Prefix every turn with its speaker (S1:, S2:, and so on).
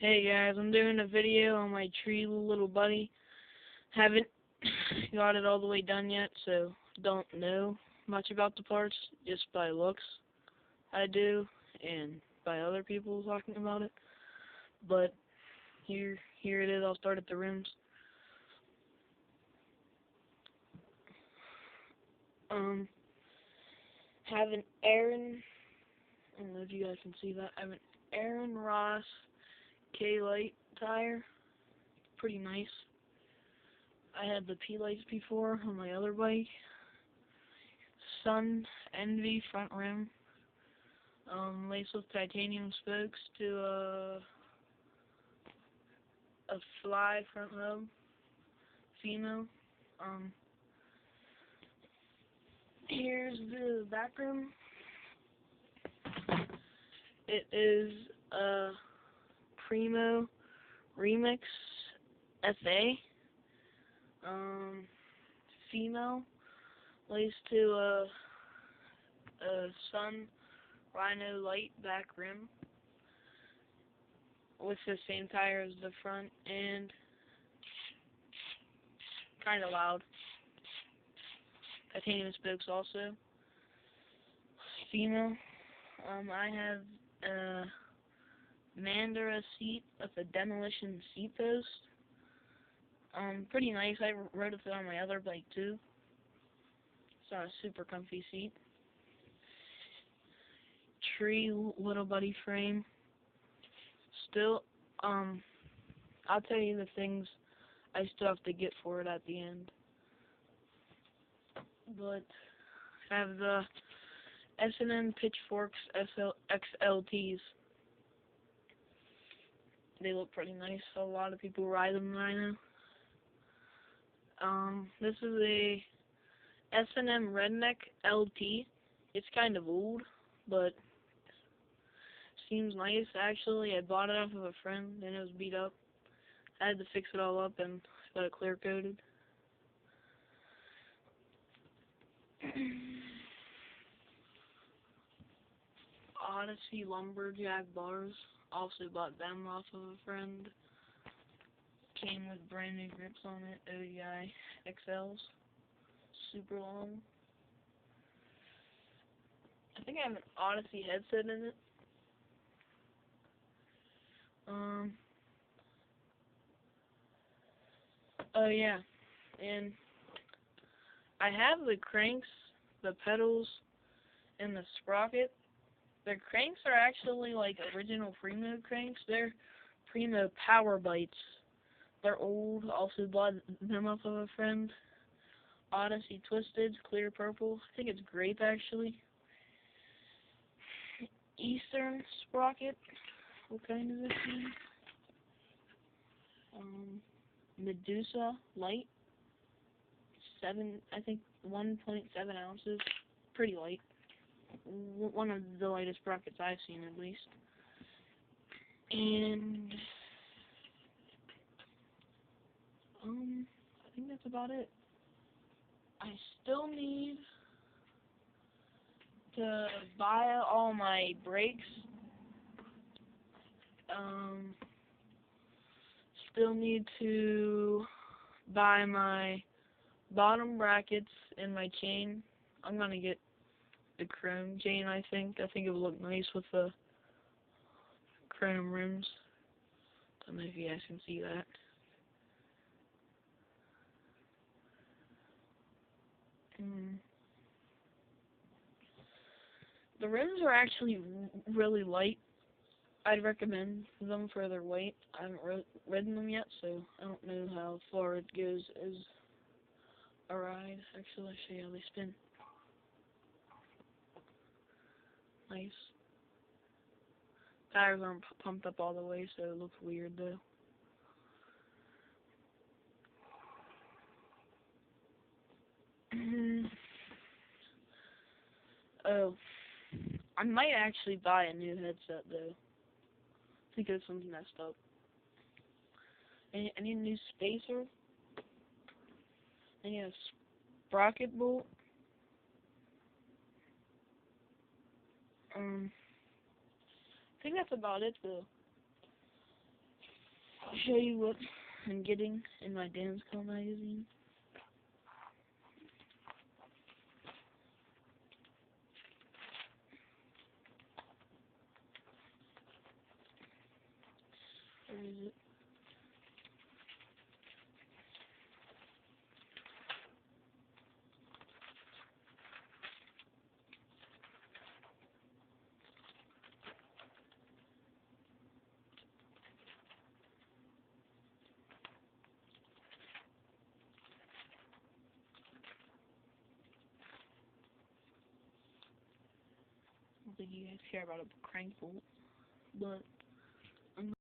S1: Hey guys, I'm doing a video on my tree little buddy. Haven't got it all the way done yet, so don't know much about the parts, just by looks I do, and by other people talking about it. But here it is. I'll start at the rims. Um, have an Aaron, I don't know if you guys can see that. I have an Aaron Ross K-Light tire. Pretty nice. I had the P-Lights before on my other bike. Sun Envy front rim, laced with titanium spokes to a Fly front hub, female. Here's the back rim. It is a Primo Remix FA, female, laced to a Sun Rhino light back rim with the same tire as the front, and kind of loud. Titanium spokes also. Female. I have a Mandara seat with a demolition seat post. Pretty nice. I rode it on my other bike too. It's not a super comfy seat. Tree little buddy frame. Still, I'll tell you the things I still have to get for it at the end. But I have the S&M Pitchforks XLTs. They look pretty nice. A lot of people ride them right now. This is a S&M Redneck LT. It's kind of old, but seems nice. Actually, I bought it off of a friend, and it was beat up. I had to fix it all up and got it clear coated. Odyssey Lumberjack bars. Also bought them off of a friend. Came with brand new grips on it. ODI XLs. Super long. I think I have an Odyssey headset in it. Oh yeah, and I have the cranks, the pedals, and the sprocket. The cranks are actually like original Primo cranks. They're Primo Power Bites. They're old. Also bought them off of a friend. Odyssey Twisted, clear purple. I think it's grape actually. Eastern sprocket. What kind is this one? Medusa light. I think 1.7 ounces. Pretty light. One of the lightest sprockets I've seen, at least. And I think that's about it. I still need to buy all my brakes. Still need to buy my bottom brackets and my chain. I'm gonna get the chrome chain, I think. I think it would look nice with the chrome rims. Don't know if you guys can see that. The rims are actually really light. I'd recommend them for their weight. I haven't ridden them yet, so I don't know how far it goes as a ride. Actually, I'll show you how they spin. Nice. Tires aren't pumped up all the way, so it looks weird though. Oh, I might actually buy a new headset though. I think this one's messed up. I need a new spacer. I need a sprocket bolt. I think that's about it though. show you what I'm getting in my Damsco magazine. Where is it? I don't think you guys care about a crank bolt, but